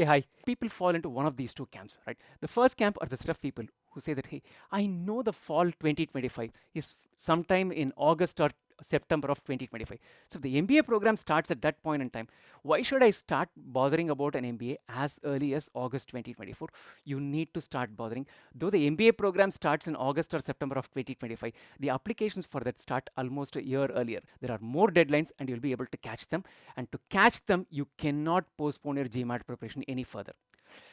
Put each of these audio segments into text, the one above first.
Hey, hi. People fall into one of these two camps, right? The first camp are the set of people who say that, hey, I know the fall 2025 is sometime in August or September of 2025. So if the MBA program starts at that point in time, why should I start bothering about an MBA as early as August 2024? You need to start bothering. Though the MBA program starts in August or September of 2025, the applications for that start almost a year earlier. There are more deadlines and you'll be able to catch them. And to catch them, you cannot postpone your GMAT preparation any further.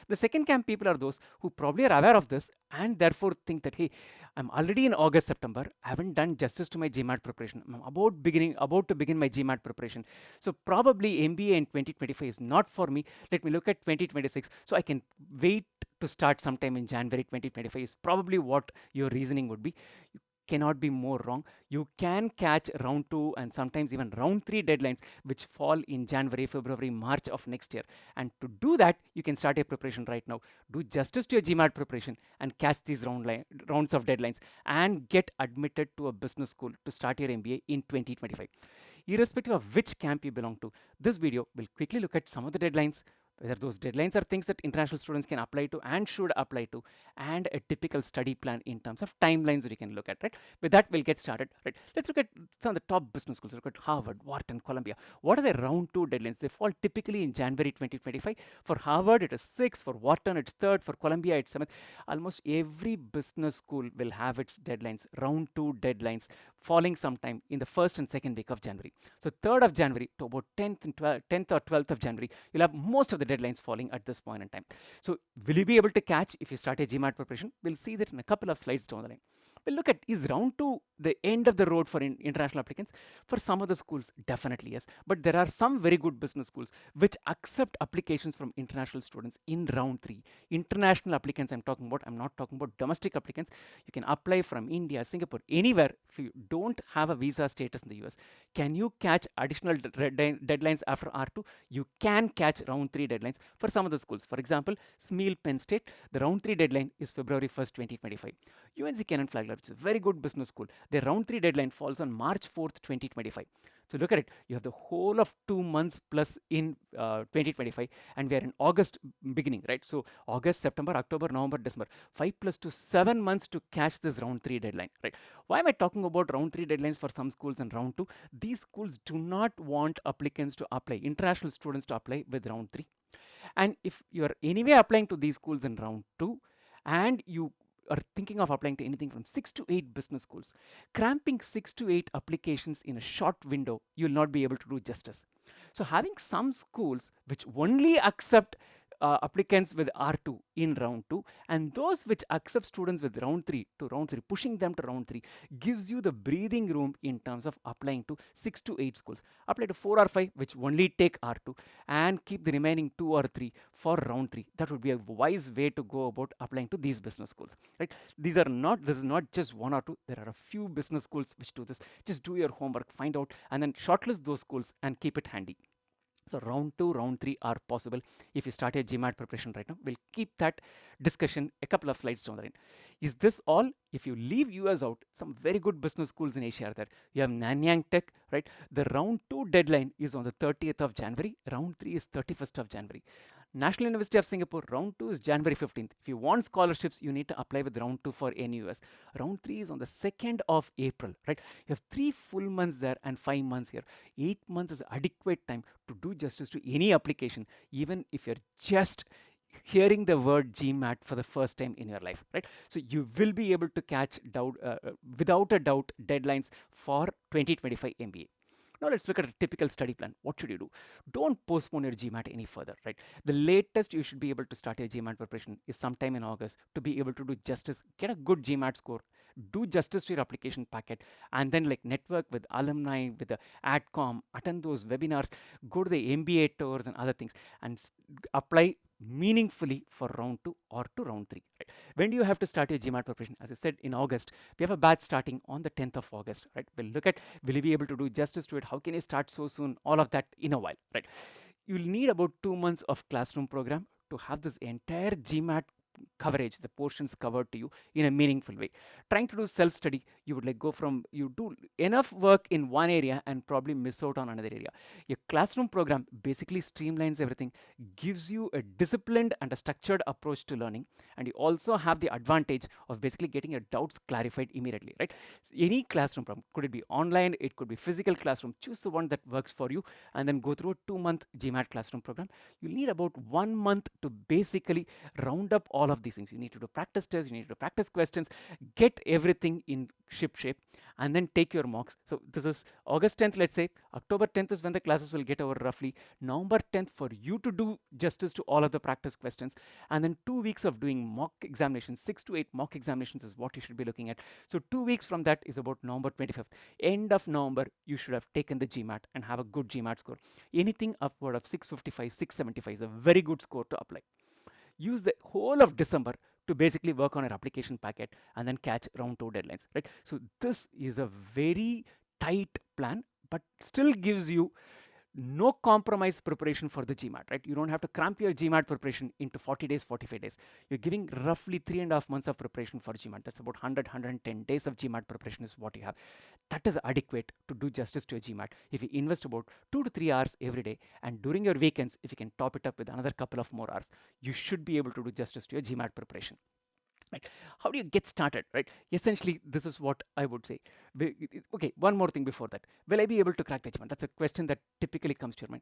The second camp people are those who probably are aware of this and therefore think that, hey, I'm already in August, September. I haven't done justice to my GMAT preparation. I'm about to begin my GMAT preparation. So probably MBA in 2025 is not for me. Let me look at 2026 so I can wait to start sometime in January 2025 is probably what your reasoning would be. You cannot be more wrong. You can catch round 2 and sometimes even round 3 deadlines which fall in January, February, March of next year. And to do that, you can start your preparation right now. Do justice to your GMAT preparation and catch these rounds of deadlines and get admitted to a business school to start your MBA in 2025. Irrespective of which camp you belong to, this video will quickly look at some of the deadlines, whether those deadlines are things that international students can apply to and should apply to, and a typical study plan in terms of timelines that you can look at, right? With that, we'll get started, right? Let's look at some of the top business schools. Look at Harvard, Wharton, Columbia. What are the round 2 deadlines? They fall typically in January 2025. For Harvard, it is 6th. For Wharton, it's 3rd. For Columbia, it's 7th. Almost every business school will have its deadlines, round 2 deadlines, falling sometime in the 1st and 2nd week of January. So 3rd of January to about 10th or 12th of January, you'll have most of the deadlines falling at this point in time. So will you be able to catch if you start a GMAT preparation? We'll see that in a couple of slides down the line. We'll look at, is round 2 the end of the road for international applicants? For some of the schools, definitely yes. But there are some very good business schools which accept applications from international students in round 3. International applicants I'm talking about, I'm not talking about domestic applicants. You can apply from India, Singapore, anywhere. If you don't have a visa status in the US, can you catch additional deadlines after R2? You can catch round 3 deadlines for some of the schools. For example, SMEAL Penn State, the round 3 deadline is February 1st, 2025. UNC Kennan Flagler, which is a very good business school, their round 3 deadline falls on March 4th, 2025. So look at it. You have the whole of 2 months plus in 2025, and we are in August beginning, right? So August, September, October, November, December, 5 plus 2, 7 months to catch this round 3 deadline, right? Why am I talking about round 3 deadlines for some schools and round 2? These schools do not want applicants to apply, international students to apply with round 3. And if you are anyway applying to these schools in round 2 and you are thinking of applying to anything from 6 to 8 business schools, cramping 6 to 8 applications in a short window, you'll not be able to do justice. So having some schools which only accept applicants with R2 in round 2 and those which accept students with round 3 to round 3, pushing them to round 3, gives you the breathing room in terms of applying to 6 to 8 schools. Apply to 4 or 5 which only take R2 and keep the remaining 2 or 3 for round 3. That would be a wise way to go about applying to these business schools, right? This is not just 1 or 2. There are a few business schools which do this. Just do your homework, find out, and then shortlist those schools and keep it handy. So round 2, round 3 are possible if you start a GMAT preparation right now. We'll keep that discussion a couple of slides down the line. Is this all? If you leave US out, some very good business schools in Asia are there. You have Nanyang Tech, right? The round 2 deadline is on the 30th of January. Round 3 is 31st of January. National University of Singapore, round 2 is January 15th. If you want scholarships, you need to apply with round 2 for NUS. Round 3 is on the 2nd of April, right? You have 3 full months there and 5 months here. 8 months is adequate time to do justice to any application, even if you're just hearing the word GMAT for the first time in your life, right? So you will be able to catch without a doubt deadlines for 2025 MBA. Now let's look at a typical study plan. What should you do? Don't postpone your GMAT any further, right? The latest you should be able to start your GMAT preparation is sometime in August to be able to do justice, get a good GMAT score, do justice to your application packet, and then like network with alumni, with the AdCom, attend those webinars, go to the MBA tours and other things, and apply meaningfully for round 2 or to round 3, right? When do you have to start your GMAT preparation? As I said, in August. We have a batch starting on the 10th of August, right? We'll look at, will you be able to do justice to it? How can you start so soon? All of that in a while, right? You'll need about 2 months of classroom program to have this entire GMAT coverage, the portions covered to you in a meaningful way. Trying to do self-study, you would like go from, you do enough work in one area and probably miss out on another area. Your classroom program basically streamlines everything, gives you a disciplined and a structured approach to learning, and you also have the advantage of basically getting your doubts clarified immediately, right? Any classroom program, could it be online, it could be physical classroom, choose the one that works for you, and then go through a 2-month GMAT classroom program. You need about 1 month to basically round up all of these things. You need to do practice tests, you need to do practice questions, get everything in ship shape, and then take your mocks. So this is August 10th, let's say. October 10th is when the classes will get over roughly. November 10th for you to do justice to all of the practice questions, and then 2 weeks of doing mock examinations. 6 to 8 mock examinations is what you should be looking at. So 2 weeks from that is about November 25th. End of November, you should have taken the GMAT and have a good GMAT score. Anything upward of 655, 675 is a very good score to apply. Use the whole of December to basically work on your application packet and then catch round 2 deadlines, right? So this is a very tight plan, but still gives you no compromise preparation for the GMAT, right? You don't have to cramp your GMAT preparation into 40 days, 45 days. You're giving roughly 3.5 months of preparation for GMAT. That's about 110 days of GMAT preparation is what you have. That is adequate to do justice to a GMAT. If you invest about 2 to 3 hours every day, and during your weekends, if you can top it up with another couple of more hours, you should be able to do justice to your GMAT preparation. Right. How do you get started, right? Essentially, this is what I would say. Okay, one more thing before that. Will I be able to crack the GMAT? That's a question that typically comes to your mind.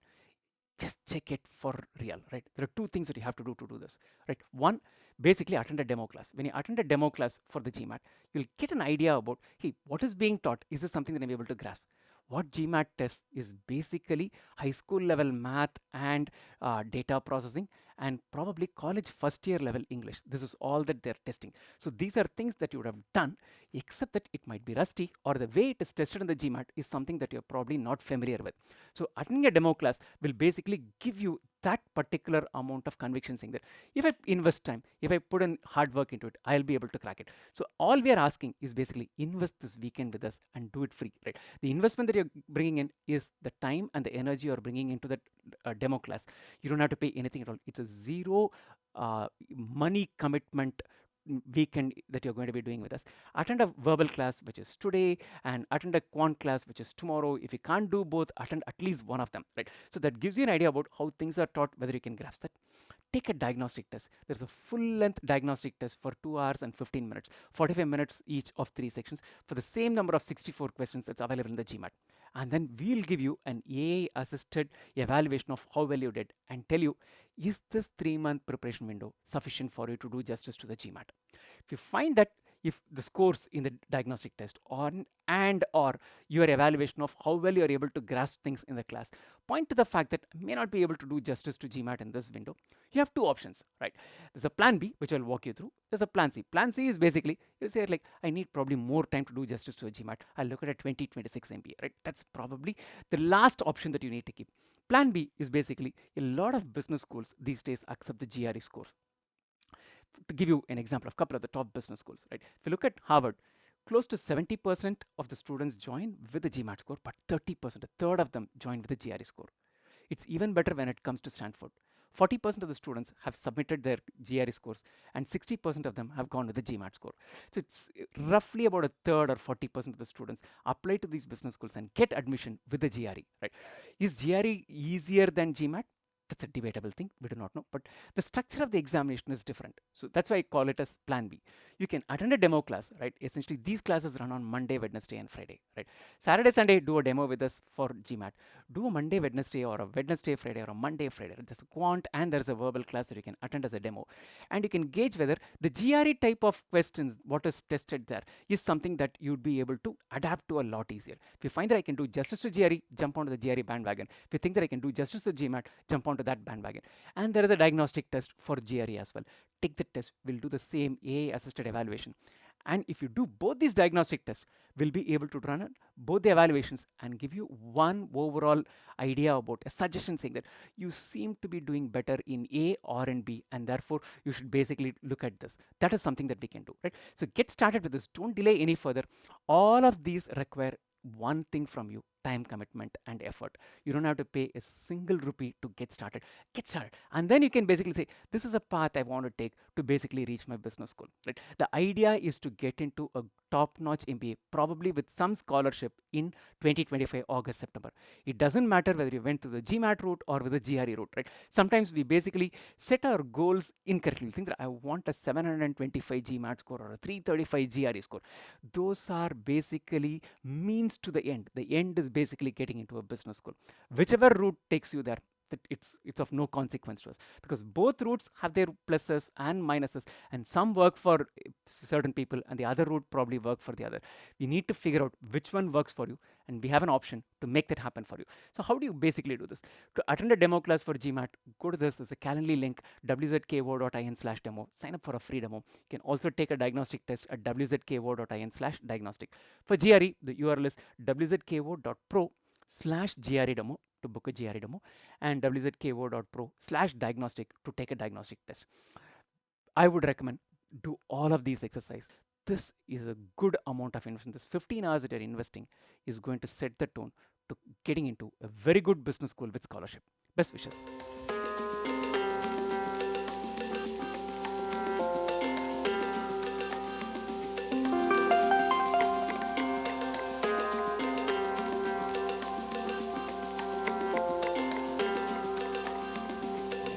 Just check it for real, right? There are two things that you have to do this, right? One, basically attend a demo class. When you attend a demo class for the GMAT, you'll get an idea about, hey, what is being taught? Is this something that I'm able to grasp? What GMAT test is basically high school level math and data processing, and probably college first year level English. This is all that they're testing. So these are things that you would have done, except that it might be rusty, or the way it is tested in the GMAT is something that you're probably not familiar with. So attending a demo class will basically give you that particular amount of conviction, saying that if I invest time, if I put in hard work into it, I'll be able to crack it. So all we are asking is basically invest this weekend with us and do it free, right? The investment that you're bringing in is the time and the energy you're bringing into that demo class. You don't have to pay anything at all. It's a zero money commitment weekend that you're going to be doing with us. Attend a verbal class, which is today, and attend a quant class, which is tomorrow. If you can't do both, attend at least one of them, right? So that gives you an idea about how things are taught, whether you can grasp that. Take a diagnostic test. There's a full-length diagnostic test for 2 hours and 15 minutes, 45 minutes each of 3 sections for the same number of 64 questions that's available in the GMAT. And then we'll give you an AI-assisted evaluation of how well you did and tell you, is this 3-month preparation window sufficient for you to do justice to the GMAT? If you find that if the scores in the diagnostic test or your evaluation of how well you're able to grasp things in the class point to the fact that I may not be able to do justice to GMAT in this window, you have two options, right? There's a plan B, which I'll walk you through. There's a plan C. Plan C is basically, you'll say like, I need probably more time to do justice to a GMAT. I'll look at a 2026 MBA, right? That's probably the last option that you need to keep. Plan B is basically a lot of business schools these days accept the GRE scores. To give you an example of a couple of the top business schools, right? If you look at Harvard, close to 70% of the students join with the GMAT score, but 30%, a third of them join with the GRE score. It's even better when it comes to Stanford. 40% of the students have submitted their GRE scores, and 60% of them have gone with the GMAT score. So it's roughly about a third or 40% of the students apply to these business schools and get admission with the GRE, right? Is GRE easier than GMAT? That's a debatable thing. We do not know. But the structure of the examination is different. So that's why I call it as Plan B. You can attend a demo class, right? Essentially, these classes run on Monday, Wednesday, and Friday, right? Saturday, Sunday, do a demo with us for GMAT. Do a Monday, Wednesday, or a Wednesday, Friday, or a Monday, Friday. There's a quant and there's a verbal class that you can attend as a demo. And you can gauge whether the GRE type of questions, what is tested there, is something that you'd be able to adapt to a lot easier. If you find that I can do justice to GRE, jump onto the GRE bandwagon. If you think that I can do justice to GMAT, jump onto that bandwagon. And there is a diagnostic test for GRE as well. Take the test. We'll do the same AI assisted evaluation. And if you do both these diagnostic tests, we'll be able to run both the evaluations and give you one overall idea about a suggestion saying that you seem to be doing better in A or in B, and therefore you should basically look at this. That is something that we can do, right? So get started with this. Don't delay any further. All of these require one thing from you, time commitment and effort. You don't have to pay a single rupee to get started. Get started. And then you can basically say, this is a path I want to take to basically reach my business goal. Right? The idea is to get into a top-notch MBA, probably with some scholarship in 2025 August, September. It doesn't matter whether you went to the GMAT route or with the GRE route, right? Sometimes we basically set our goals incorrectly. We think that I want a 725 GMAT score or a 335 GRE score. Those are basically means to the end. The end is basically getting into a business school. Whichever route takes you there, that it's of no consequence to us, because both routes have their pluses and minuses, and some work for certain people and the other route probably work for the other. We need to figure out which one works for you, and we have an option to make that happen for you. So how do you basically do this? To attend a demo class for GMAT, go to this. There's a Calendly link, wzko.in/demo. Sign up for a free demo. You can also take a diagnostic test at wzko.in/diagnostic. For GRE, the URL is wzko.pro/GRE demo to book a GRE demo, and wzko.pro/diagnostic to take a diagnostic test. I would recommend do all of these exercises. This is a good amount of investment. This 15 hours that you're investing is going to set the tone to getting into a very good business school with scholarship. Best wishes.